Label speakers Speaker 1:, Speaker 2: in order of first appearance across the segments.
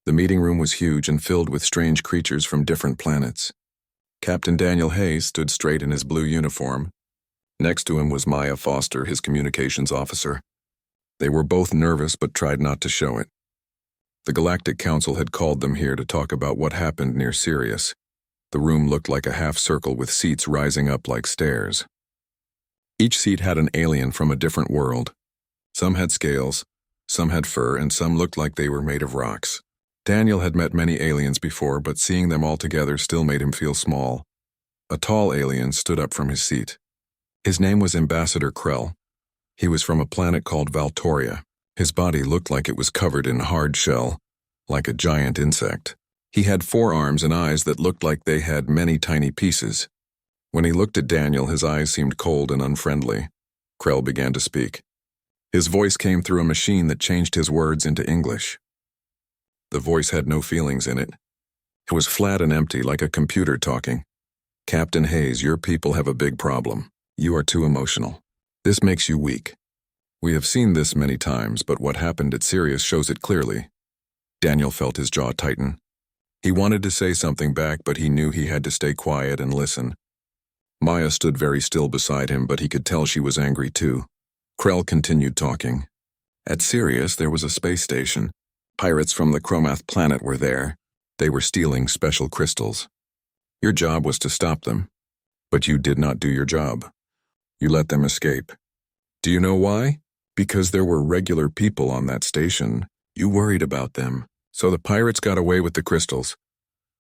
Speaker 1: The meeting room was huge and filled with strange creatures from different planets. Captain Daniel Hayes stood straight in his blue uniform. Next to him was Maya Foster, his communications officer. They were both nervous but tried not to show it. The Galactic Council had called them here to talk about what happened near Sirius. The room looked like a half circle with seats rising up like stairs. Each seat had an alien from a different world. Some had scales, some had fur, and some looked like they were made of rocks. Daniel had met many aliens before, but seeing them all together still made him feel small. A tall alien stood up from his seat. His name was Ambassador Krell. He was from a planet called Valtoria. His body looked like it was covered in hard shell, like a giant insect. He had 4 arms and eyes that looked like they had many tiny pieces. When he looked at Daniel, his eyes seemed cold and unfriendly. Krell began to speak. His voice came through a machine that changed his words into English. The voice had no feelings in it. It was flat and empty, like a computer talking. Captain Hayes, your people have a big problem. You are too emotional. This makes you weak. We have seen this many times, but what happened at Sirius shows it clearly. Daniel felt his jaw tighten. He wanted to say something back, but he knew he had to stay quiet and listen. Maya stood very still beside him, but he could tell she was angry too. Krell continued talking. At Sirius, there was a space station. Pirates from the Chromath planet were there. They were stealing special crystals. Your job was to stop them, but you did not do your job. You let them escape. Do you know why? Because there were regular people on that station. You worried about them, so the pirates got away with the crystals.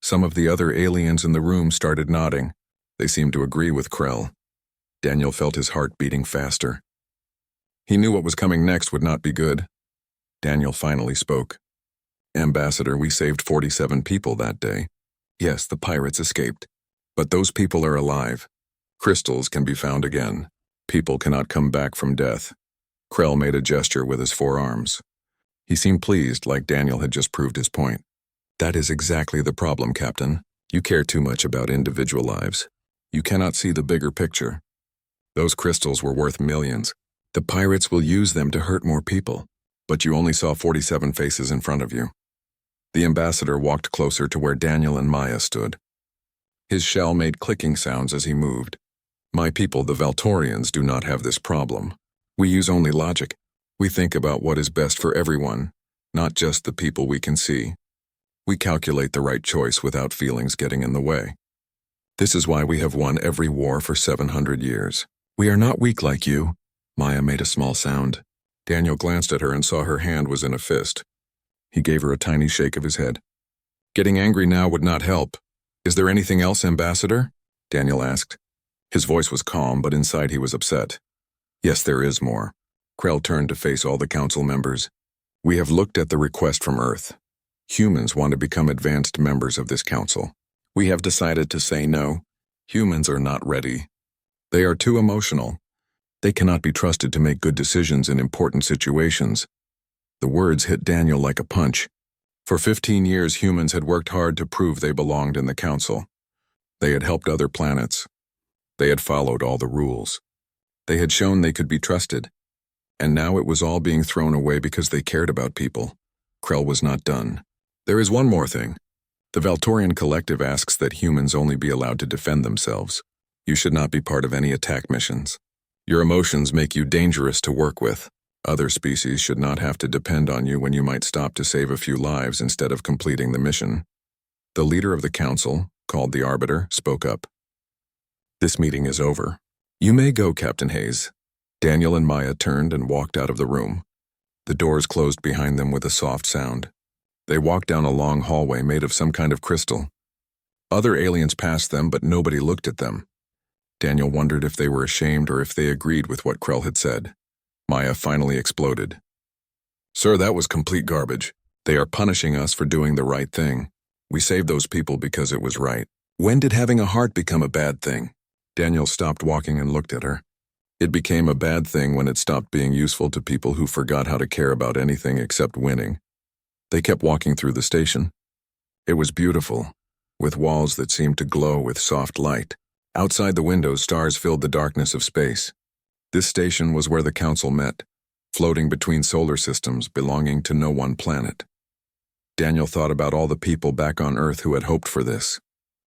Speaker 1: Some of the other aliens in the room started nodding. They seemed to agree with Krell. Daniel felt his heart beating faster. He knew what was coming next would not be good. Daniel finally spoke. Ambassador, we saved 47 people that day. Yes, the pirates escaped. But those people are alive. Crystals can be found again. People cannot come back from death. Krell made a gesture with his 4 arms. He seemed pleased, like Daniel had just proved his point. That is exactly the problem, Captain. You care too much about individual lives. You cannot see the bigger picture. Those crystals were worth millions. The pirates will use them to hurt more people. But you only saw 47 faces in front of you. The ambassador walked closer to where Daniel and Maya stood. His shell made clicking sounds as he moved. My people, the Valtorians, do not have this problem. We use only logic. We think about what is best for everyone, not just the people we can see. We calculate the right choice without feelings getting in the way. This is why we have won every war for 700 years. We are not weak like you. Maya made a small sound. Daniel glanced at her and saw her hand was in a fist. He gave her a tiny shake of his head. Getting angry now would not help. Is there anything else, Ambassador? Daniel asked. His voice was calm, but inside he was upset. Yes, there is more. Krell turned to face all the council members. We have looked at the request from Earth. Humans want to become advanced members of this council. We have decided to say no. Humans are not ready. They are too emotional. They cannot be trusted to make good decisions in important situations. The words hit Daniel like a punch. For 15 years, humans had worked hard to prove they belonged in the council. They had helped other planets. They had followed all the rules. They had shown they could be trusted. And now it was all being thrown away because they cared about people. Krell was not done. There is one more thing. The Valtorian Collective asks that humans only be allowed to defend themselves. You should not be part of any attack missions. Your emotions make you dangerous to work with. Other species should not have to depend on you when you might stop to save a few lives instead of completing the mission. The leader of the council, called the Arbiter, spoke up. This meeting is over. You may go, Captain Hayes. Daniel and Maya turned and walked out of the room. The doors closed behind them with a soft sound. They walked down a long hallway made of some kind of crystal. Other aliens passed them, but nobody looked at them. Daniel wondered if they were ashamed or if they agreed with what Krell had said. Maya finally exploded. Sir, that was complete garbage. They are punishing us for doing the right thing. We saved those people because it was right. When did having a heart become a bad thing? Daniel stopped walking and looked at her. It became a bad thing when it stopped being useful to people who forgot how to care about anything except winning. They kept walking through the station. It was beautiful, with walls that seemed to glow with soft light. Outside the windows, stars filled the darkness of space. This station was where the council met, floating between solar systems belonging to no one planet. Daniel thought about all the people back on Earth who had hoped for this.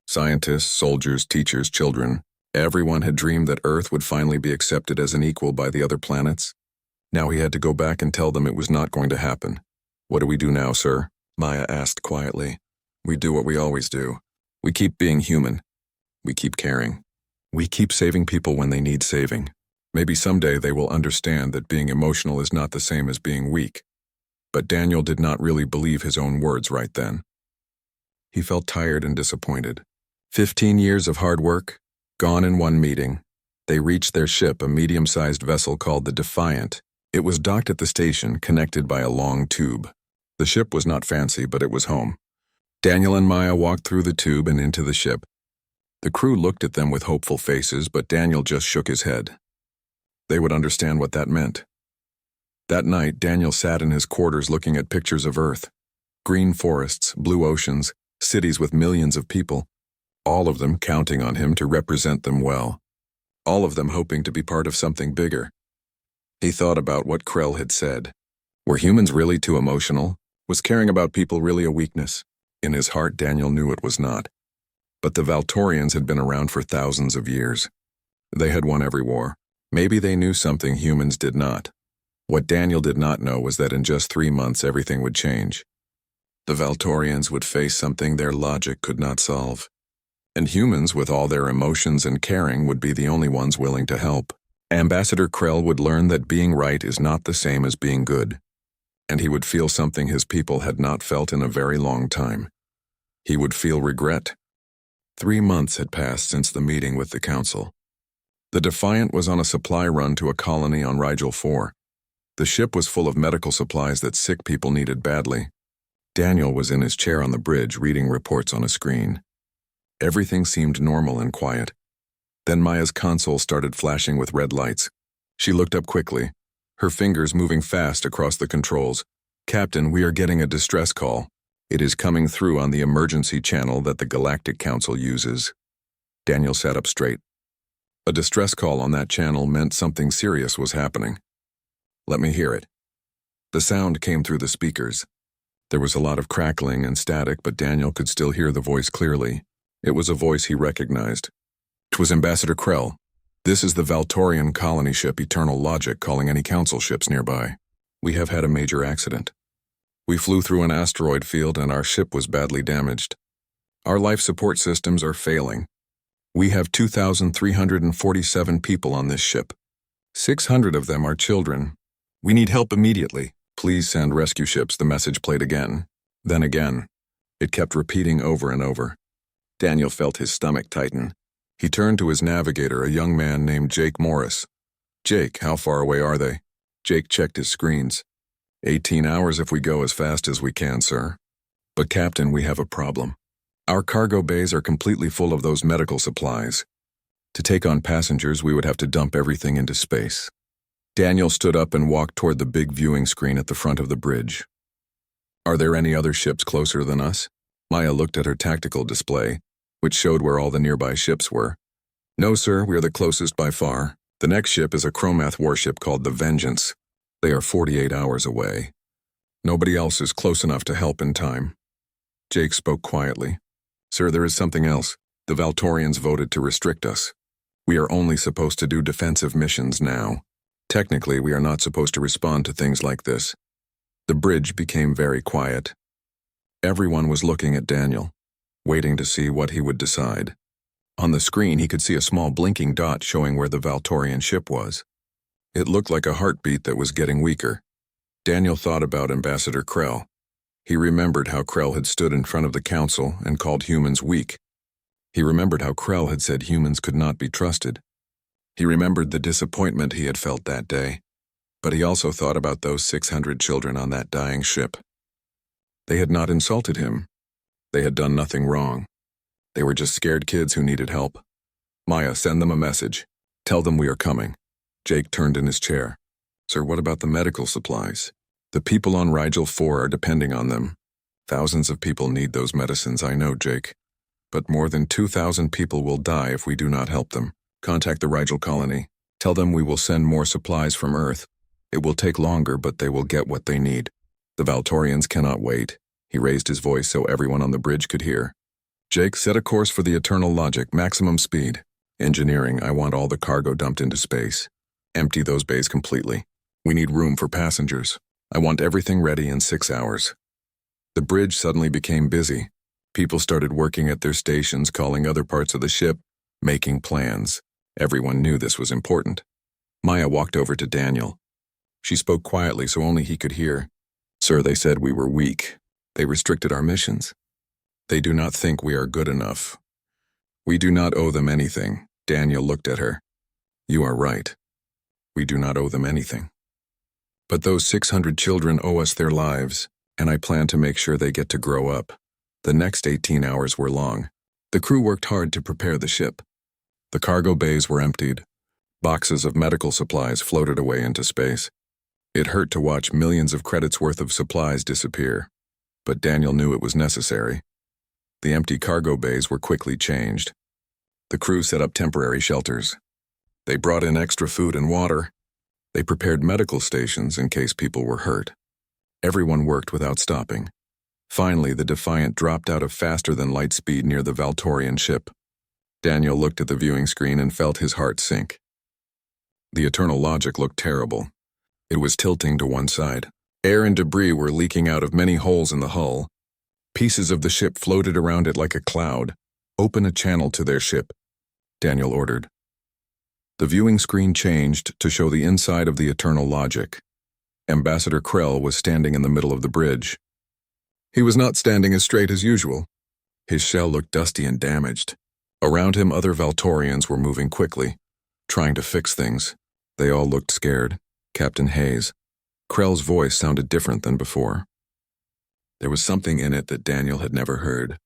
Speaker 1: Scientists, soldiers, teachers, children. Everyone had dreamed that Earth would finally be accepted as an equal by the other planets. Now he had to go back and tell them it was not going to happen. "What do we do now, sir?" Maya asked quietly. "We do what we always do. We keep being human. We keep caring. We keep saving people when they need saving. Maybe someday they will understand that being emotional is not the same as being weak." But Daniel did not really believe his own words right then. He felt tired and disappointed. 15 years of hard work, gone in one meeting. They reached their ship, a medium-sized vessel called the Defiant. It was docked at the station, connected by a long tube. The ship was not fancy, but it was home. Daniel and Maya walked through the tube and into the ship. The crew looked at them with hopeful faces, but Daniel just shook his head. They would understand what that meant. That night, Daniel sat in his quarters looking at pictures of Earth. Green forests, blue oceans, cities with millions of people. All of them counting on him to represent them well. All of them hoping to be part of something bigger. He thought about what Krell had said. Were humans really too emotional? Was caring about people really a weakness? In his heart, Daniel knew it was not. But the Valtorians had been around for thousands of years. They had won every war. Maybe they knew something humans did not. What Daniel did not know was that in just 3 months everything would change. The Valtorians would face something their logic could not solve. And humans, with all their emotions and caring, would be the only ones willing to help. Ambassador Krell would learn that being right is not the same as being good. And he would feel something his people had not felt in a very long time. He would feel regret. 3 months had passed since the meeting with the Council. The Defiant was on a supply run to a colony on Rigel 4. The ship was full of medical supplies that sick people needed badly. Daniel was in his chair on the bridge reading reports on a screen. Everything seemed normal and quiet. Then Maya's console started flashing with red lights. She looked up quickly, her fingers moving fast across the controls. "Captain, we are getting a distress call. It is coming through on the emergency channel that the Galactic Council uses." Daniel sat up straight. A distress call on that channel meant something serious was happening. "Let me hear it." The sound came through the speakers. There was a lot of crackling and static, but Daniel could still hear the voice clearly. It was a voice he recognized. It was Ambassador Krell. "This is the Valtorian colony ship Eternal Logic calling any council ships nearby. We have had a major accident. We flew through an asteroid field and our ship was badly damaged. Our life support systems are failing. We have 2,347 people on this ship. 600 of them are children. We need help immediately. Please send rescue ships," the message played again. Then again. It kept repeating over and over. Daniel felt his stomach tighten. He turned to his navigator, a young man named Jake Morris. "Jake, how far away are they?" Jake checked his screens. 18 hours if we go as fast as we can, sir. "But Captain, we have a problem. Our cargo bays are completely full of those medical supplies. To take on passengers, we would have to dump everything into space." Daniel stood up and walked toward the big viewing screen at the front of the bridge. "Are there any other ships closer than us?" Maya looked at her tactical display, which showed where all the nearby ships were. "No, sir, we are the closest by far. The next ship is a Chromath warship called the Vengeance. They are 48 hours away. Nobody else is close enough to help in time." Jake spoke quietly. "Sir, there is something else. The Valtorians voted to restrict us. We are only supposed to do defensive missions now. Technically, we are not supposed to respond to things like this." The bridge became very quiet. Everyone was looking at Daniel, waiting to see what he would decide. On the screen, he could see a small blinking dot showing where the Valtorian ship was. It looked like a heartbeat that was getting weaker. Daniel thought about Ambassador Krell. He remembered how Krell had stood in front of the council and called humans weak. He remembered how Krell had said humans could not be trusted. He remembered the disappointment he had felt that day. But he also thought about those 600 children on that dying ship. They had not insulted him. They had done nothing wrong. They were just scared kids who needed help. "Maya, send them a message. Tell them we are coming." Jake turned in his chair. "Sir, what about the medical supplies? The people on Rigel 4 are depending on them. Thousands of people need those medicines, I know, Jake. But more than 2,000 people will die if we do not help them. Contact the Rigel colony. Tell them we will send more supplies from Earth. It will take longer, but they will get what they need. The Valtorians cannot wait. He raised his voice so everyone on the bridge could hear. Jake, set a course for the Eternal Logic, maximum speed. Engineering, I want all the cargo dumped into space. Empty those bays completely. We need room for passengers. I want everything ready in 6 hours. The bridge suddenly became busy. People started working at their stations, calling other parts of the ship, making plans. Everyone knew this was important. Maya walked over to Daniel. She spoke quietly so only he could hear. Sir, they said we were weak. They restricted our missions. They do not think we are good enough. We do not owe them anything. Daniel looked at her. You are right. We do not owe them anything. But those 600 children owe us their lives, and I plan to make sure they get to grow up. The next 18 hours were long. The crew worked hard to prepare the ship. The cargo bays were emptied. Boxes of medical supplies floated away into space. It hurt to watch millions of credits worth of supplies disappear. But Daniel knew it was necessary. The empty cargo bays were quickly changed. The crew set up temporary shelters. They brought in extra food and water. They prepared medical stations in case people were hurt. Everyone worked without stopping. Finally, the Defiant dropped out of faster-than-light speed near the Valtorian ship. Daniel looked at the viewing screen and felt his heart sink. The Eternal Logic looked terrible. It was tilting to one side. Air and debris were leaking out of many holes in the hull. Pieces of the ship floated around it like a cloud. Open a channel to their ship, Daniel ordered. The viewing screen changed to show the inside of the Eternal Logic. Ambassador Krell was standing in the middle of the bridge. He was not standing as straight as usual. His shell looked dusty and damaged. Around him, other Valtorians were moving quickly, trying to fix things. They all looked scared. Captain Hayes. Krell's voice sounded different than before. There was something in it that Daniel had never heard.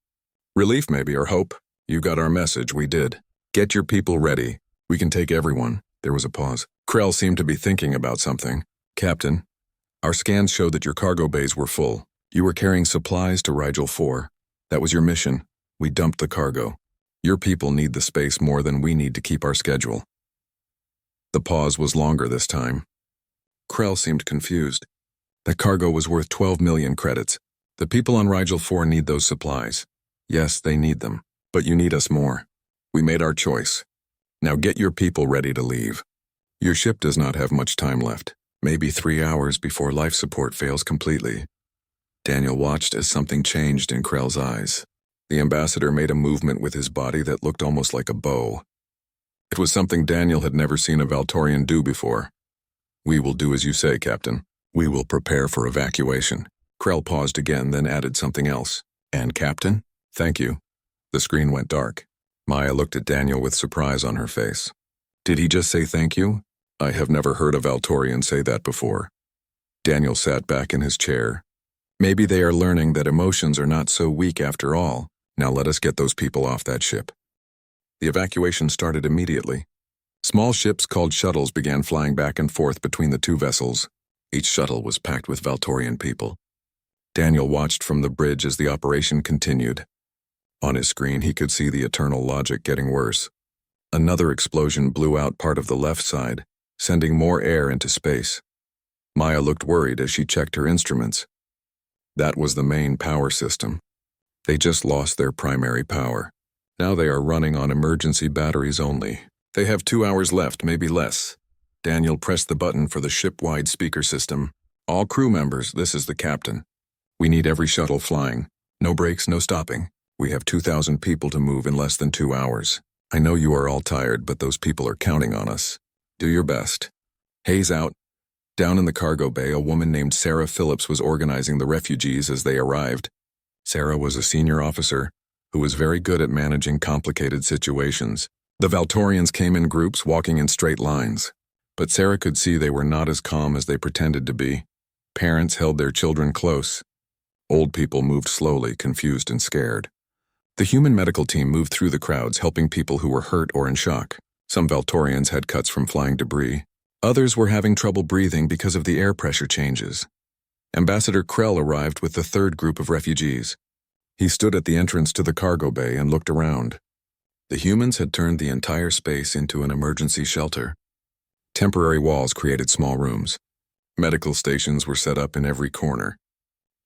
Speaker 1: Relief maybe, or hope. You got our message, we did. Get your people ready. We can take everyone. There was a pause. Krell seemed to be thinking about something. Captain, our scans showed that your cargo bays were full. You were carrying supplies to Rigel 4. That was your mission. We dumped the cargo. Your people need the space more than we need to keep our schedule. The pause was longer this time. Krell seemed confused. That cargo was worth 12 million credits. The people on Rigel 4 need those supplies. Yes, they need them, but you need us more. We made our choice. Now get your people ready to leave. Your ship does not have much time left, maybe 3 hours before life support fails completely. Daniel watched as something changed in Krell's eyes. The ambassador made a movement with his body that looked almost like a bow. It was something Daniel had never seen a Valtorian do before. We will do as you say, Captain. We will prepare for evacuation. Krell paused again, then added something else. And Captain? Thank you. The screen went dark. Maya looked at Daniel with surprise on her face. Did he just say thank you? I have never heard a Valtorian say that before. Daniel sat back in his chair. Maybe they are learning that emotions are not so weak after all. Now let us get those people off that ship. The evacuation started immediately. Small ships called shuttles began flying back and forth between the two vessels. Each shuttle was packed with Valtorian people. Daniel watched from the bridge as the operation continued. On his screen, he could see the Eternal Logic getting worse. Another explosion blew out part of the left side, sending more air into space. Maya looked worried as she checked her instruments. That was the main power system. They just lost their primary power. Now they are running on emergency batteries only. They have 2 hours left, maybe less. Daniel pressed the button for the ship-wide speaker system. All crew members, this is the captain. We need every shuttle flying. No breaks, no stopping. We have 2,000 people to move in less than 2 hours. I know you are all tired, but those people are counting on us. Do your best. Hayes out. Down in the cargo bay, a woman named Sarah Phillips was organizing the refugees as they arrived. Sarah was a senior officer who was very good at managing complicated situations. The Valtorians came in groups, walking in straight lines. But Sarah could see they were not as calm as they pretended to be. Parents held their children close. Old people moved slowly, confused and scared. The human medical team moved through the crowds, helping people who were hurt or in shock. Some Valtorians had cuts from flying debris. Others were having trouble breathing because of the air pressure changes. Ambassador Krell arrived with the third group of refugees. He stood at the entrance to the cargo bay and looked around. The humans had turned the entire space into an emergency shelter. Temporary walls created small rooms. Medical stations were set up in every corner.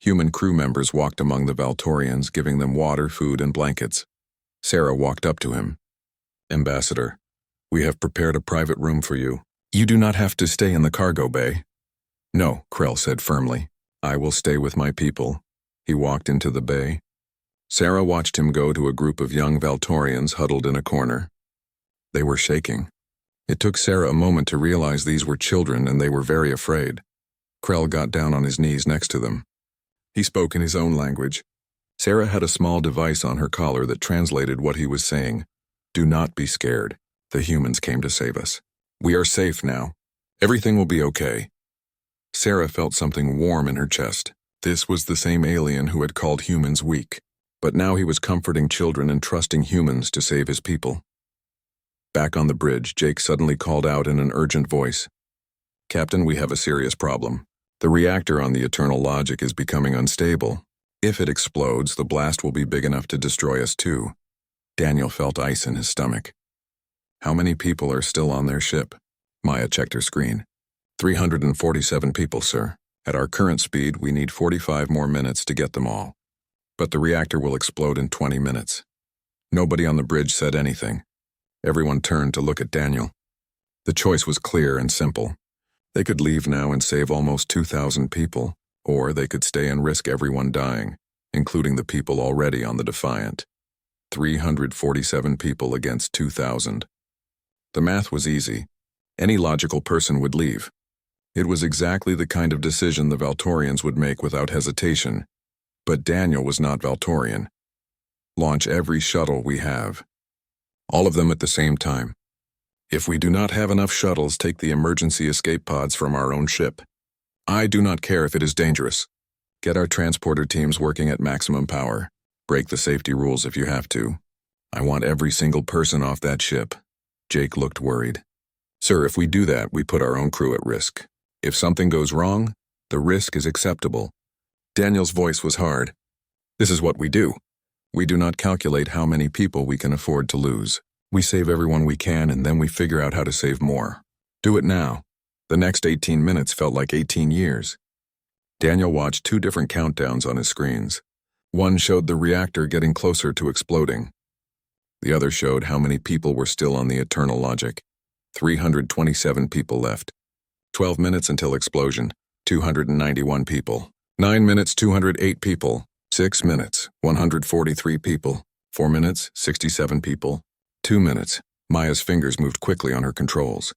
Speaker 1: Human crew members walked among the Valtorians, giving them water, food, and blankets. Sarah walked up to him. "Ambassador, we have prepared a private room for you. You do not have to stay in the cargo bay." "No," Krell said firmly. "I will stay with my people." He walked into the bay. Sarah watched him go to a group of young Valtorians huddled in a corner. They were shaking. It took Sarah a moment to realize these were children and they were very afraid. Krell got down on his knees next to them. He spoke in his own language. Sarah had a small device on her collar that translated what he was saying. "Do not be scared. The humans came to save us. We are safe now. Everything will be okay." Sarah felt something warm in her chest. This was the same alien who had called humans weak. But now he was comforting children and trusting humans to save his people. Back on the bridge, Jake suddenly called out in an urgent voice. "Captain, we have a serious problem. The reactor on the Eternal Logic is becoming unstable. If it explodes, the blast will be big enough to destroy us too." Daniel felt ice in his stomach. "How many people are still on their ship?" Maya checked her screen. 347 people, sir. At our current speed, we need 45 more minutes to get them all. But the reactor will explode in 20 minutes. Nobody on the bridge said anything. Everyone turned to look at Daniel. The choice was clear and simple. They could leave now and save almost 2,000 people, or they could stay and risk everyone dying, including the people already on the Defiant. 347 people against 2,000. The math was easy. Any logical person would leave. It was exactly the kind of decision the Valtorians would make without hesitation. But Daniel was not Valtorian. "Launch every shuttle we have. All of them at the same time. If we do not have enough shuttles, take the emergency escape pods from our own ship. I do not care if it is dangerous. Get our transporter teams working at maximum power. Break the safety rules if you have to. I want every single person off that ship." Jake looked worried. "Sir, if we do that, we put our own crew at risk. If something goes wrong, the risk is acceptable." Daniel's voice was hard. "This is what we do. We do not calculate how many people we can afford to lose. We save everyone we can and then we figure out how to save more. Do it now." The next 18 minutes felt like 18 years. Daniel watched two different countdowns on his screens. One showed the reactor getting closer to exploding. The other showed how many people were still on the Eternal Logic. 327 people left. 12 minutes until explosion, 291 people. 9 minutes, 208 people. 6 minutes, 143 people. 4 minutes, 67 people. 2 minutes. Maya's fingers moved quickly on her controls.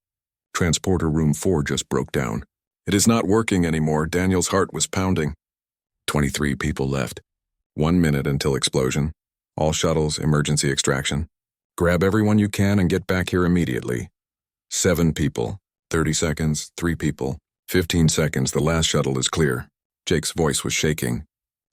Speaker 1: Transporter room 4 just broke down. "It is not working anymore." Daniel's heart was pounding. 23 people left. 1 minute until explosion. All shuttles, emergency extraction. Grab everyone you can and get back here immediately. 7 people. 30 seconds, 3 people. 15 seconds, the last shuttle is clear. Jake's voice was shaking.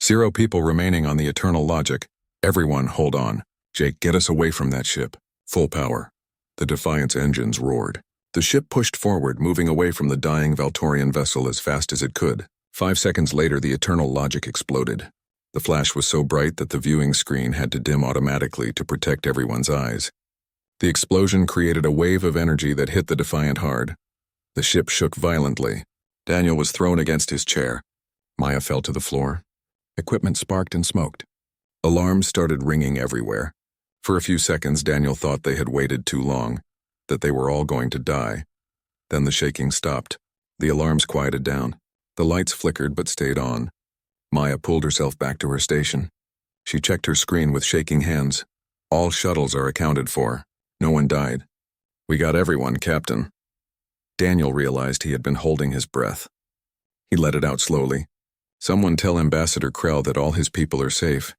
Speaker 1: 0 people remaining on the Eternal Logic. Everyone, hold on. Jake, get us away from that ship. Full power. The Defiant's engines roared. The ship pushed forward, moving away from the dying Valtorian vessel as fast as it could. 5 seconds later, the Eternal Logic exploded. The flash was so bright that the viewing screen had to dim automatically to protect everyone's eyes. The explosion created a wave of energy that hit the Defiant hard. The ship shook violently. Daniel was thrown against his chair. Maya fell to the floor. Equipment sparked and smoked. Alarms started ringing everywhere. For a few seconds, Daniel thought they had waited too long, that they were all going to die. Then the shaking stopped. The alarms quieted down. The lights flickered but stayed on. Maya pulled herself back to her station. She checked her screen with shaking hands. All shuttles are accounted for. No one died. "We got everyone, Captain." Daniel realized he had been holding his breath. He let it out slowly. "Someone tell Ambassador Krell that all his people are safe."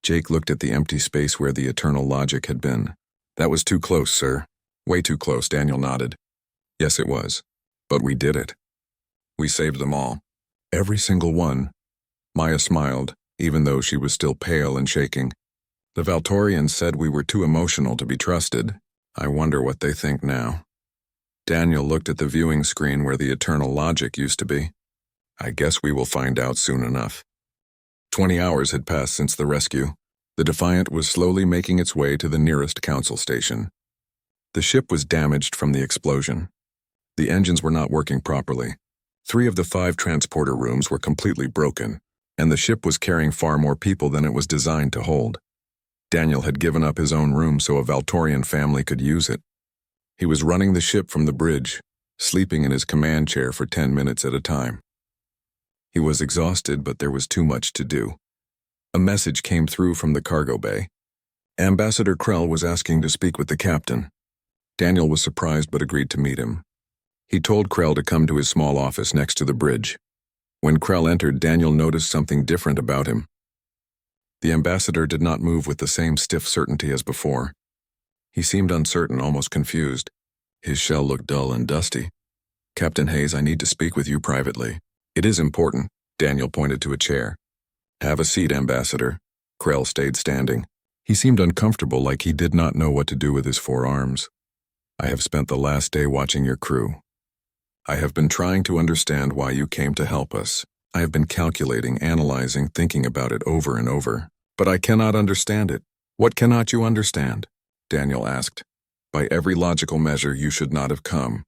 Speaker 1: Jake looked at the empty space where the Eternal Logic had been. "That was too close, sir." "Way too close," Daniel nodded. "Yes, it was. But we did it. We saved them all. Every single one." Maya smiled, even though she was still pale and shaking. "The Valtorians said we were too emotional to be trusted. I wonder what they think now." Daniel looked at the viewing screen where the Eternal Logic used to be. "I guess we will find out soon enough." 20 hours had passed since the rescue. The Defiant was slowly making its way to the nearest council station. The ship was damaged from the explosion. The engines were not working properly. 3 of the 5 transporter rooms were completely broken, and the ship was carrying far more people than it was designed to hold. Daniel had given up his own room so a Valtorian family could use it. He was running the ship from the bridge, sleeping in his command chair for 10 minutes at a time. He was exhausted, but there was too much to do. A message came through from the cargo bay. Ambassador Krell was asking to speak with the captain. Daniel was surprised but agreed to meet him. He told Krell to come to his small office next to the bridge. When Krell entered, Daniel noticed something different about him. The ambassador did not move with the same stiff certainty as before. He seemed uncertain, almost confused. His shell looked dull and dusty. "Captain Hayes, I need to speak with you privately." "It is important." Daniel pointed to a chair. "Have a seat, Ambassador." Krell stayed standing. He seemed uncomfortable, like he did not know what to do with his forearms. "I have spent the last day watching your crew. I have been trying to understand why you came to help us. I have been calculating, analyzing, thinking about it over and over. But I cannot understand it." "What cannot you understand?" Daniel asked. "By every logical measure, you should not have come.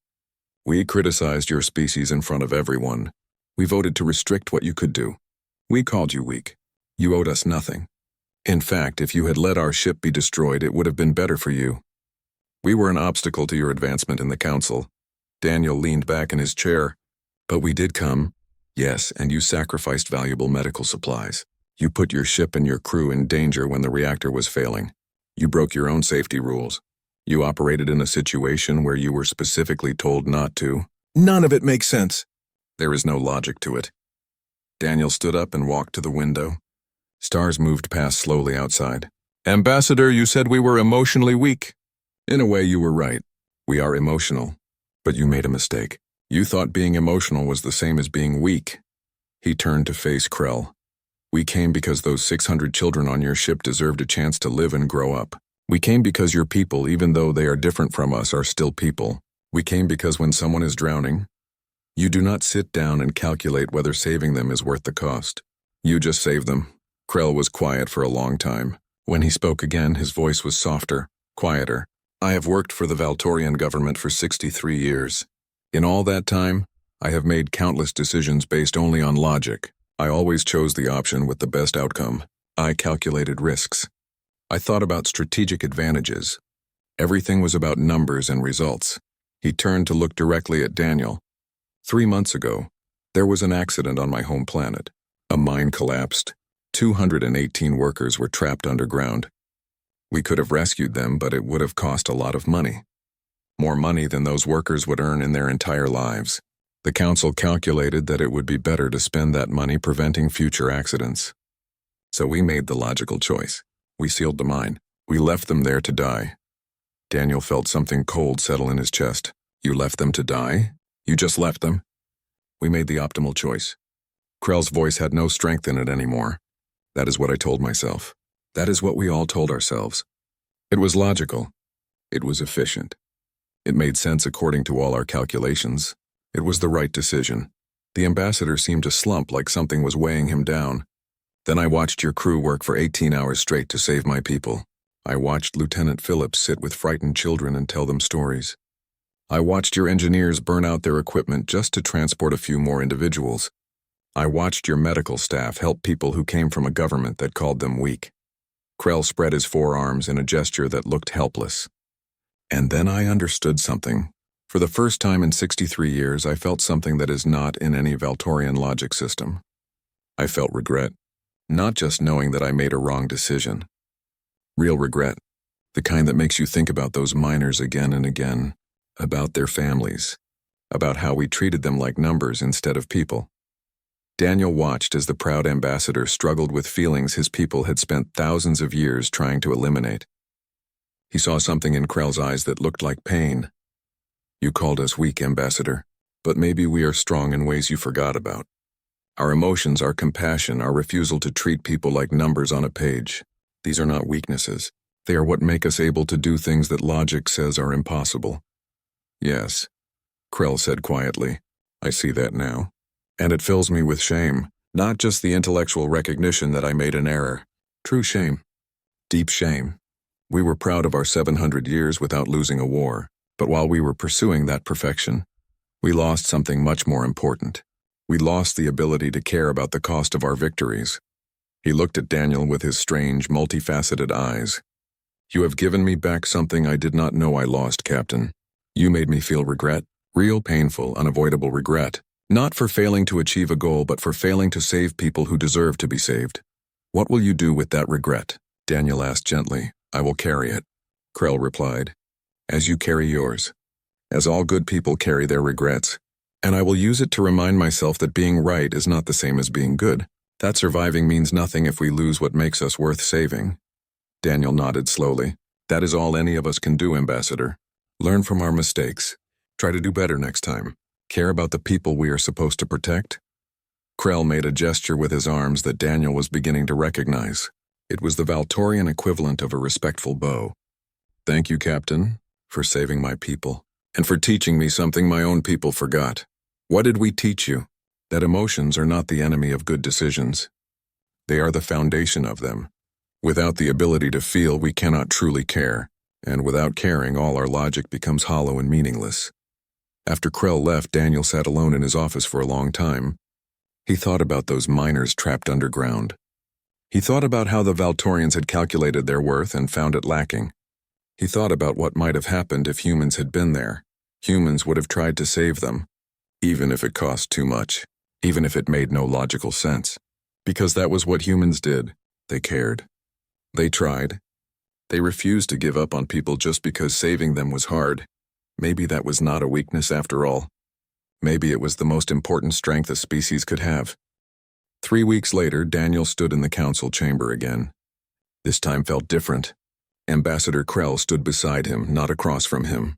Speaker 1: We criticized your species in front of everyone. We voted to restrict what you could do. We called you weak. You owed us nothing. In fact, if you had let our ship be destroyed, it would have been better for you. We were an obstacle to your advancement in the council." Daniel leaned back in his chair. "But we did come." "Yes, and you sacrificed valuable medical supplies. You put your ship and your crew in danger when the reactor was failing. You broke your own safety rules. You operated in a situation where you were specifically told not to." "None of it makes sense." "There is no logic to it." Daniel stood up and walked to the window. Stars moved past slowly outside. "Ambassador, you said we were emotionally weak." "In a way, you were right. We are emotional. But you made a mistake. You thought being emotional was the same as being weak." He turned to face Krell. "We came because those 600 children on your ship deserved a chance to live and grow up. We came because your people, even though they are different from us, are still people. We came because when someone is drowning, you do not sit down and calculate whether saving them is worth the cost. You just save them." Krell was quiet for a long time. When he spoke again, his voice was softer, quieter. "I have worked for the Valtorian government for 63 years. In all that time, I have made countless decisions based only on logic. I always chose the option with the best outcome. I calculated risks. I thought about strategic advantages. Everything was about numbers and results." He turned to look directly at Daniel. 3 months ago, there was an accident on my home planet. A mine collapsed. 218 workers were trapped underground. We could have rescued them, but it would have cost a lot of money. More money than those workers would earn in their entire lives. The council calculated that it would be better to spend that money preventing future accidents. So we made the logical choice. We sealed the mine. We left them there to die. Daniel felt something cold settle in his chest. "You left them to die? You just left them?" "We made the optimal choice." Krell's voice had no strength in it anymore. "That is what I told myself. That is what we all told ourselves. It was logical. It was efficient. It made sense according to all our calculations. It was the right decision." The ambassador seemed to slump, like something was weighing him down. "Then I watched your crew work for 18 hours straight to save my people. I watched Lieutenant Phillips sit with frightened children and tell them stories. I watched your engineers burn out their equipment just to transport a few more individuals. I watched your medical staff help people who came from a government that called them weak." Krell spread his forearms in a gesture that looked helpless. "And then I understood something. For the first time in 63 years, I felt something that is not in any Valtorian logic system. I felt regret. Not just knowing that I made a wrong decision. Real regret. The kind that makes you think about those miners again and again. About their families. About how we treated them like numbers instead of people." Daniel watched as the proud ambassador struggled with feelings his people had spent thousands of years trying to eliminate. He saw something in Krell's eyes that looked like pain. "You called us weak, Ambassador, but maybe we are strong in ways you forgot about. Our emotions, our compassion, our refusal to treat people like numbers on a page. These are not weaknesses. They are what make us able to do things that logic says are impossible." "Yes," Krell said quietly. "I see that now. And it fills me with shame, not just the intellectual recognition that I made an error. True shame. Deep shame. We were proud of our 700 years without losing a war, but while we were pursuing that perfection, we lost something much more important. We lost the ability to care about the cost of our victories. He looked at Daniel with his strange, multifaceted eyes. You have given me back something I did not know I lost, Captain. You made me feel regret, real painful, unavoidable regret. Not for failing to achieve a goal, but for failing to save people who deserve to be saved. What will you do with that regret? Daniel asked gently. I will carry it, Krell replied. As you carry yours. As all good people carry their regrets. And I will use it to remind myself that being right is not the same as being good. That surviving means nothing if we lose what makes us worth saving. Daniel nodded slowly. That is all any of us can do, Ambassador. Learn from our mistakes. Try to do better next time. Care about the people we are supposed to protect? Krell made a gesture with his arms that Daniel was beginning to recognize. It was the Valtorian equivalent of a respectful bow. Thank you, Captain, for saving my people, and for teaching me something my own people forgot. What did we teach you? That emotions are not the enemy of good decisions. They are the foundation of them. Without the ability to feel, we cannot truly care, and without caring, all our logic becomes hollow and meaningless. After Krell left, Daniel sat alone in his office for a long time. He thought about those miners trapped underground. He thought about how the Valtorians had calculated their worth and found it lacking. He thought about what might have happened if humans had been there. Humans would have tried to save them, even if it cost too much, even if it made no logical sense. Because that was what humans did. They cared. They tried. They refused to give up on people just because saving them was hard. Maybe that was not a weakness after all. Maybe it was the most important strength a species could have. 3 weeks later, Daniel stood in the council chamber again. This time felt different. Ambassador Krell stood beside him, not across from him.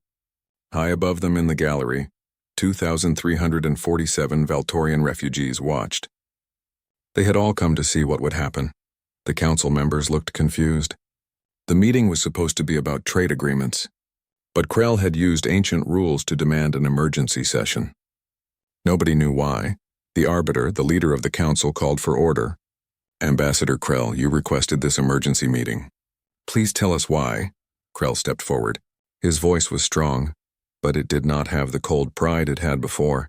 Speaker 1: High above them in the gallery, 2,347 Valtorian refugees watched. They had all come to see what would happen. The council members looked confused. The meeting was supposed to be about trade agreements, but Krell had used ancient rules to demand an emergency session. Nobody knew why. The arbiter, the leader of the council, called for order. Ambassador Krell, you requested this emergency meeting. Please tell us why. Krell stepped forward. His voice was strong, but it did not have the cold pride it had before.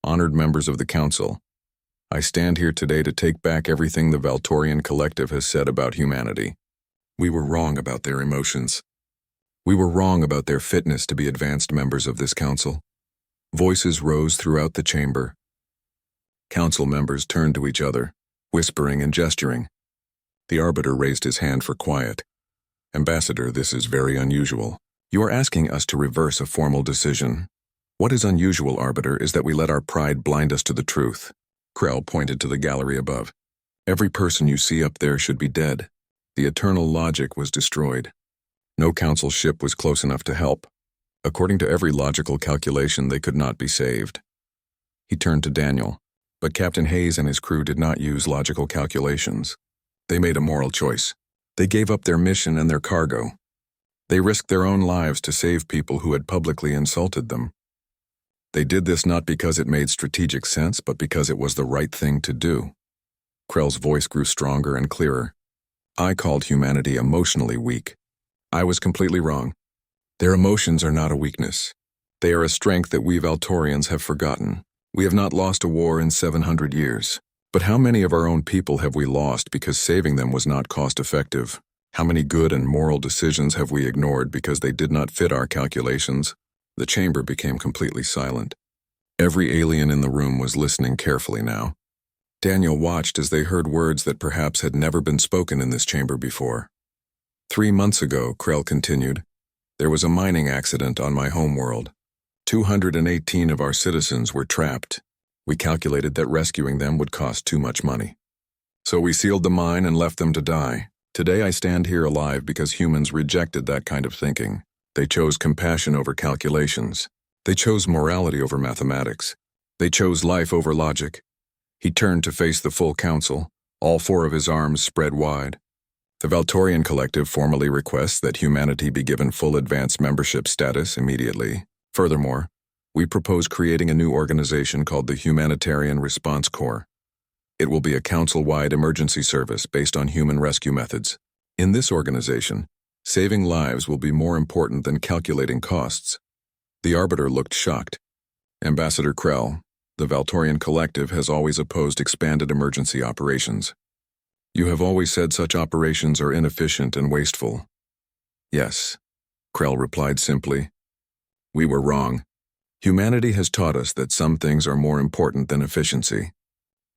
Speaker 1: Honored members of the council, I stand here today to take back everything the Valtorian collective has said about humanity. We were wrong about their emotions. We were wrong about their fitness to be advanced members of this council. Voices rose throughout the chamber. Council members turned to each other, whispering and gesturing. The arbiter raised his hand for quiet. Ambassador, this is very unusual. You are asking us to reverse a formal decision. What is unusual, arbiter, is that we let our pride blind us to the truth. Krell pointed to the gallery above. Every person you see up there should be dead. The eternal logic was destroyed. No council ship was close enough to help. According to every logical calculation, they could not be saved. He turned to Daniel. But Captain Hayes and his crew did not use logical calculations. They made a moral choice. They gave up their mission and their cargo. They risked their own lives to save people who had publicly insulted them. They did this not because it made strategic sense, but because it was the right thing to do. Krell's voice grew stronger and clearer. I called humanity emotionally weak. I was completely wrong. Their emotions are not a weakness. They are a strength that we Valtorians have forgotten. We have not lost a war in 700 years. But how many of our own people have we lost because saving them was not cost-effective? How many good and moral decisions have we ignored because they did not fit our calculations? The chamber became completely silent. Every alien in the room was listening carefully now. Daniel watched as they heard words that perhaps had never been spoken in this chamber before. 3 months ago, Krell continued, there was a mining accident on my homeworld. 218 of our citizens were trapped. We calculated that rescuing them would cost too much money. So we sealed the mine and left them to die. Today I stand here alive because humans rejected that kind of thinking. They chose compassion over calculations. They chose morality over mathematics. They chose life over logic. He turned to face the full council, all 4 of his arms spread wide. The Valtorian Collective formally requests that humanity be given full advanced membership status immediately. Furthermore, we propose creating a new organization called the Humanitarian Response Corps. It will be a council-wide emergency service based on human rescue methods. In this organization, saving lives will be more important than calculating costs. The arbiter looked shocked. Ambassador Krell, The Valtorian Collective has always opposed expanded emergency operations. You have always said such operations are inefficient and wasteful. Yes, Krell replied simply. We were wrong. Humanity has taught us that some things are more important than efficiency.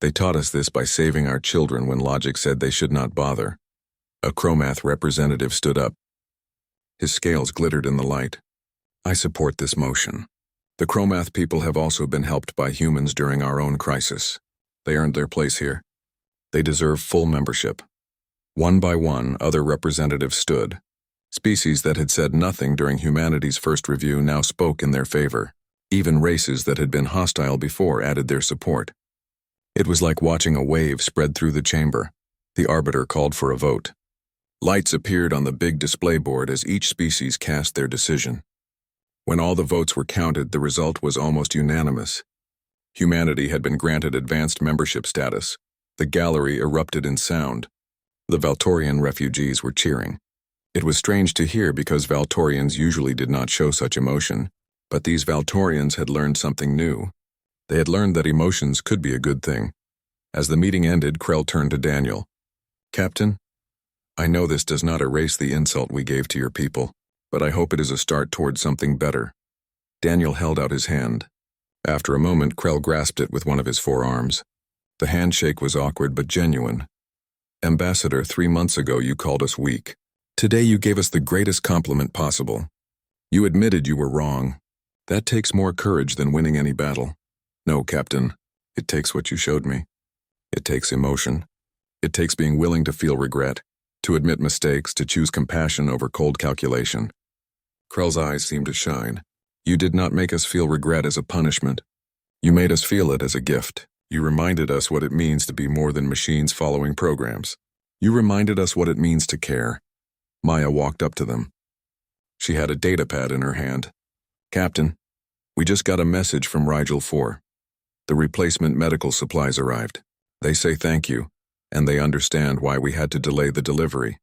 Speaker 1: They taught us this by saving our children when logic said they should not bother. A Chromath representative stood up. His scales glittered in the light. I support this motion. The Chromath people have also been helped by humans during our own crisis. They earned their place here. They deserve full membership. One by one, other representatives stood. Species that had said nothing during humanity's first review now spoke in their favor. Even races that had been hostile before added their support. It was like watching a wave spread through the chamber. The arbiter called for a vote. Lights appeared on the big display board as each species cast their decision. When all the votes were counted, the result was almost unanimous. Humanity had been granted advanced membership status. The gallery erupted in sound. The Valtorian refugees were cheering. It was strange to hear because Valtorians usually did not show such emotion, but these Valtorians had learned something new. They had learned that emotions could be a good thing. As the meeting ended, Krell turned to Daniel. Captain, I know this does not erase the insult we gave to your people, but I hope it is a start towards something better. Daniel held out his hand. After a moment, Krell grasped it with one of his forearms. The handshake was awkward but genuine. Ambassador, 3 months ago you called us weak. Today you gave us the greatest compliment possible. You admitted you were wrong. That takes more courage than winning any battle. No, Captain, it takes what you showed me. It takes emotion. It takes being willing to feel regret, to admit mistakes, to choose compassion over cold calculation. Krell's eyes seemed to shine. You did not make us feel regret as a punishment. You made us feel it as a gift. You reminded us what it means to be more than machines following programs. You reminded us what it means to care. Maya walked up to them. She had a datapad in her hand. Captain, we just got a message from Rigel 4. The replacement medical supplies arrived. They say thank you, and they understand why we had to delay the delivery.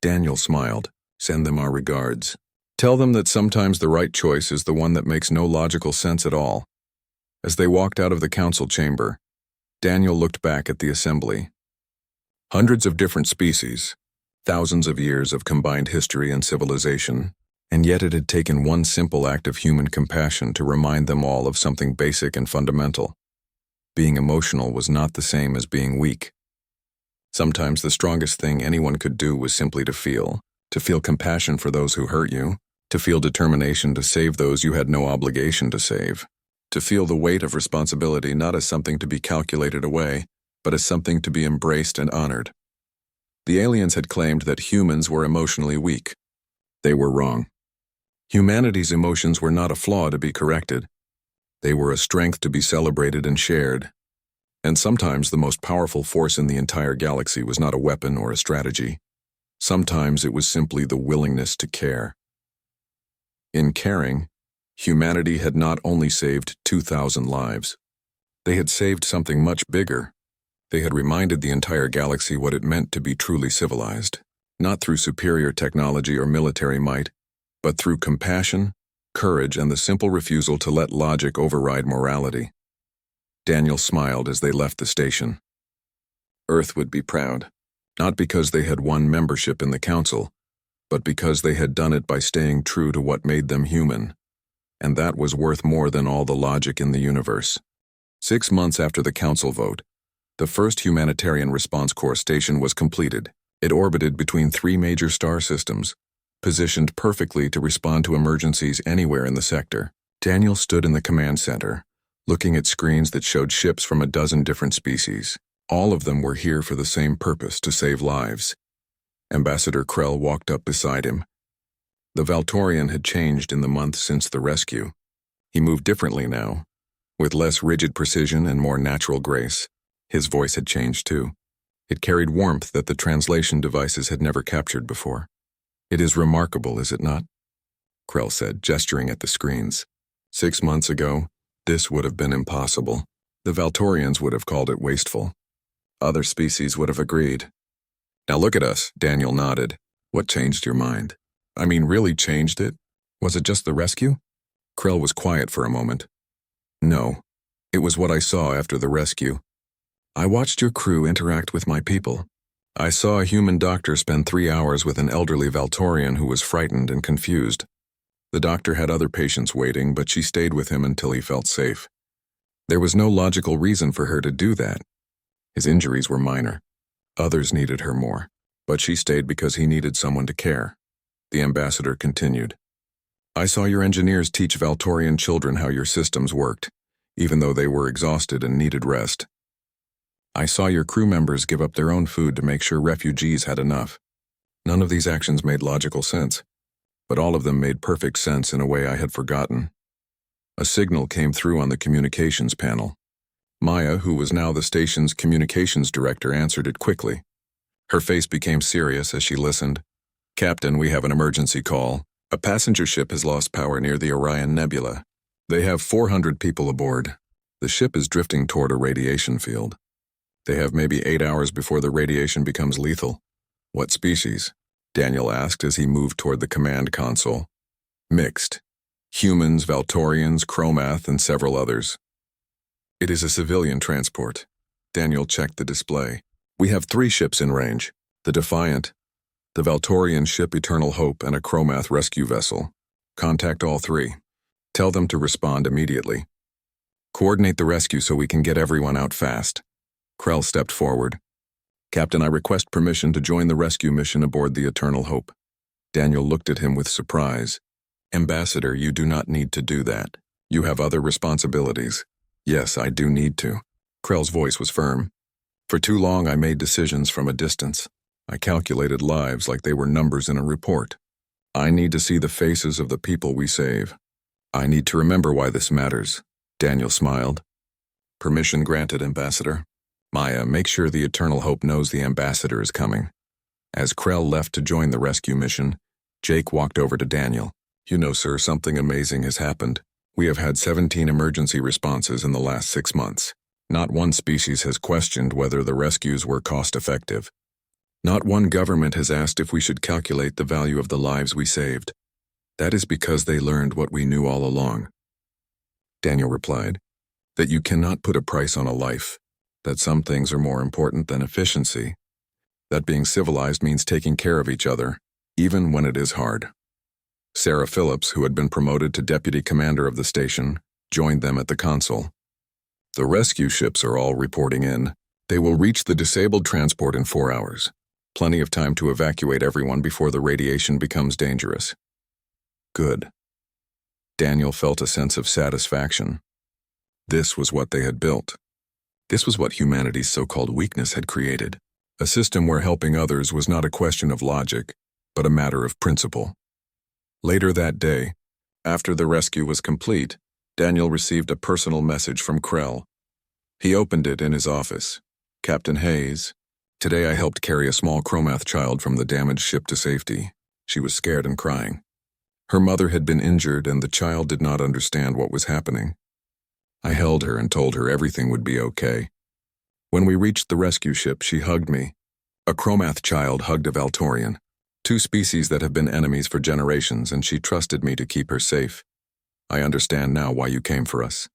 Speaker 1: Daniel smiled. Send them our regards. Tell them that sometimes the right choice is the one that makes no logical sense at all. As they walked out of the council chamber, Daniel looked back at the assembly. Hundreds of different species, thousands of years of combined history and civilization, and yet it had taken one simple act of human compassion to remind them all of something basic and fundamental. Being emotional was not the same as being weak. Sometimes the strongest thing anyone could do was simply to feel compassion for those who hurt you, to feel determination to save those you had no obligation to save, to feel the weight of responsibility not as something to be calculated away, but as something to be embraced and honored. The aliens had claimed that humans were emotionally weak. They were wrong. Humanity's emotions were not a flaw to be corrected. They were a strength to be celebrated and shared. And sometimes the most powerful force in the entire galaxy was not a weapon or a strategy. Sometimes it was simply the willingness to care. In caring, humanity had not only saved 2,000 lives. They had saved something much bigger. They had reminded the entire galaxy what it meant to be truly civilized, not through superior technology or military might, but through compassion, courage, and the simple refusal to let logic override morality. Daniel smiled as they left the station. Earth would be proud, not because they had won membership in the council, but because they had done it by staying true to what made them human, and that was worth more than all the logic in the universe. 6 months after the council vote, the first humanitarian response corps station was completed. It orbited between 3 major star systems, positioned perfectly to respond to emergencies anywhere in the sector. Daniel stood in the command center, looking at screens that showed ships from a dozen different species. All of them were here for the same purpose, to save lives. Ambassador Krell walked up beside him. The Valtorian had changed in the month since the rescue. He moved differently now, with less rigid precision and more natural grace. His voice had changed too. It carried warmth that the translation devices had never captured before. It is remarkable, is it not? Krell said, gesturing at the screens. 6 months ago, this would have been impossible. The Valtorians would have called it wasteful. Other species would have agreed. Now look at us, Daniel nodded. What changed your mind? I mean, really changed it? Was it just the rescue? Krell was quiet for a moment. No, It was what I saw after the rescue. I watched your crew interact with my people. I saw a human doctor spend 3 hours with an elderly Valtorian who was frightened and confused. The doctor had other patients waiting, but she stayed with him until he felt safe. There was no logical reason for her to do that. His injuries were minor. Others needed her more, but she stayed because he needed someone to care. The ambassador continued. I saw your engineers teach Valtorian children how your systems worked, even though they were exhausted and needed rest. I saw your crew members give up their own food to make sure refugees had enough. None of these actions made logical sense, but all of them made perfect sense in a way I had forgotten. A signal came through on the communications panel. Maya, who was now the station's communications director, answered it quickly. Her face became serious as she listened. Captain, we have an emergency call. A passenger ship has lost power near the Orion Nebula. They have 400 people aboard. The ship is drifting toward a radiation field. They have maybe 8 hours before the radiation becomes lethal. What species? Daniel asked as he moved toward the command console. Mixed. Humans, Valtorians, Chromath, and several others. It is a civilian transport. Daniel checked the display. We have 3 ships in range. The Defiant, the Valtorian ship Eternal Hope, and a Chromath rescue vessel. Contact all 3. Tell them to respond immediately. Coordinate the rescue so we can get everyone out fast. Krell stepped forward. Captain, I request permission to join the rescue mission aboard the Eternal Hope. Daniel looked at him with surprise. Ambassador, you do not need to do that. You have other responsibilities. Yes, I do need to. Krell's voice was firm. For too long I made decisions from a distance. I calculated lives like they were numbers in a report. I need to see the faces of the people we save. I need to remember why this matters. Daniel smiled. Permission granted, Ambassador. Maya, make sure the Eternal Hope knows the ambassador is coming. As Krell left to join the rescue mission, Jake walked over to Daniel. You know, sir, something amazing has happened. We have had 17 emergency responses in the last 6 months. Not one species has questioned whether the rescues were cost-effective. Not one government has asked if we should calculate the value of the lives we saved. That is because they learned what we knew all along. Daniel replied, that you cannot put a price on a life, that some things are more important than efficiency, that being civilized means taking care of each other, even when it is hard. Sarah Phillips, who had been promoted to deputy commander of the station, joined them at the console. The rescue ships are all reporting in. They will reach the disabled transport in 4 hours. Plenty of time to evacuate everyone before the radiation becomes dangerous. Good. Daniel felt a sense of satisfaction. This was what they had built. This was what humanity's so-called weakness had created. A system where helping others was not a question of logic, but a matter of principle. Later that day, after the rescue was complete, Daniel received a personal message from Krell. He opened it in his office. Captain Hayes, today I helped carry a small Chromath child from the damaged ship to safety. She was scared and crying. Her mother had been injured and the child did not understand what was happening. I held her and told her everything would be okay. When we reached the rescue ship, she hugged me. A Chromath child hugged a Valtorian, 2 species that have been enemies for generations, and she trusted me to keep her safe. I understand now why you came for us.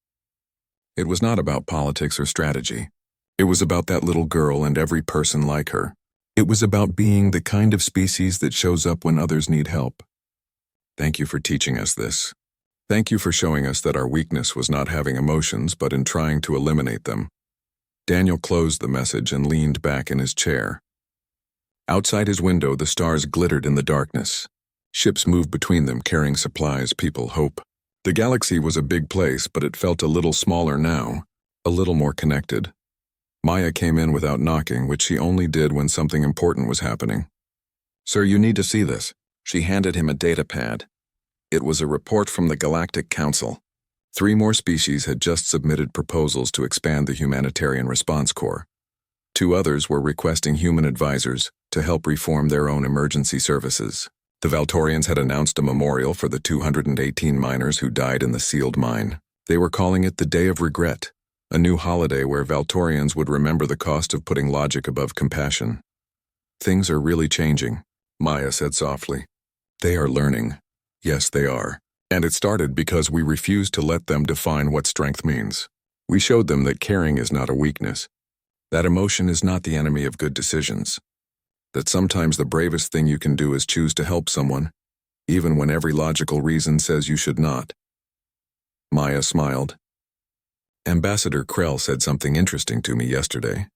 Speaker 1: It was not about politics or strategy. It was about that little girl and every person like her. It was about being the kind of species that shows up when others need help. Thank you for teaching us this. Thank you for showing us that our weakness was not having emotions, but in trying to eliminate them. Daniel closed the message and leaned back in his chair. Outside his window, the stars glittered in the darkness. Ships moved between them, carrying supplies, people, hope. The galaxy was a big place, but it felt a little smaller now, a little more connected. Maya came in without knocking, which she only did when something important was happening. Sir, you need to see this. She handed him a data pad. It was a report from the Galactic Council. 3 more species had just submitted proposals to expand the Humanitarian Response Corps. 2 others were requesting human advisors to help reform their own emergency services. The Valtorians had announced a memorial for the 218 miners who died in the sealed mine. They were calling it the Day of Regret, a new holiday where Valtorians would remember the cost of putting logic above compassion. Things are really changing, Maya said softly. They are learning. Yes, they are. And it started because we refused to let them define what strength means. We showed them that caring is not a weakness, that emotion is not the enemy of good decisions, that sometimes the bravest thing you can do is choose to help someone, even when every logical reason says you should not. Maya smiled. Ambassador Krell said something interesting to me yesterday.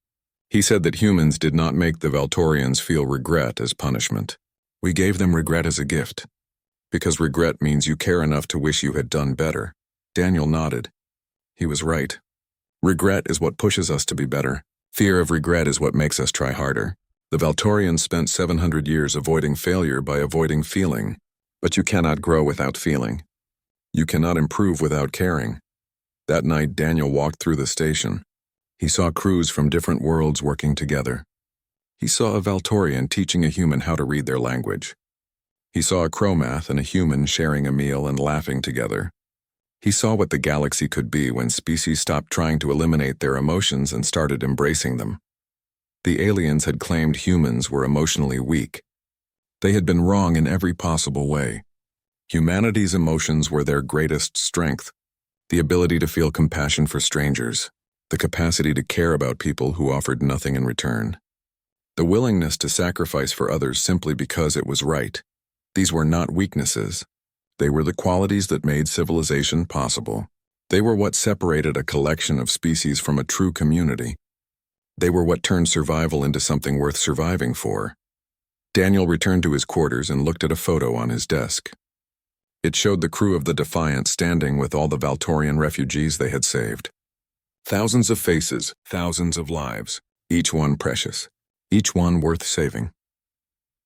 Speaker 1: He said that humans did not make the Valtorians feel regret as punishment. We gave them regret as a gift, because regret means you care enough to wish you had done better. Daniel nodded. He was right. Regret is what pushes us to be better. Fear of regret is what makes us try harder. The Valtorians spent 700 years avoiding failure by avoiding feeling, but you cannot grow without feeling. You cannot improve without caring. That night, Daniel walked through the station. He saw crews from different worlds working together. He saw a Valtorian teaching a human how to read their language. He saw a Chromath and a human sharing a meal and laughing together. He saw what the galaxy could be when species stopped trying to eliminate their emotions and started embracing them. The aliens had claimed humans were emotionally weak. They had been wrong in every possible way. Humanity's emotions were their greatest strength, the ability to feel compassion for strangers, the capacity to care about people who offered nothing in return, the willingness to sacrifice for others simply because it was right. These were not weaknesses. They were the qualities that made civilization possible. They were what separated a collection of species from a true community. They were what turned survival into something worth surviving for. Daniel returned to his quarters and looked at a photo on his desk. It showed the crew of the Defiant standing with all the Valtorian refugees they had saved. Thousands of faces, thousands of lives, each one precious, each one worth saving.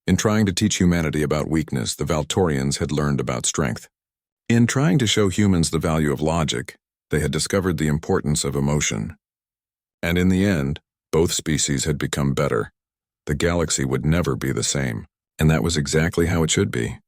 Speaker 1: In trying to teach humanity about weakness, the Valtorians had learned about strength. In trying to show humans the value of logic, they had discovered the importance of emotion. And in the end, both species had become better. The galaxy would never be the same, and that was exactly how it should be.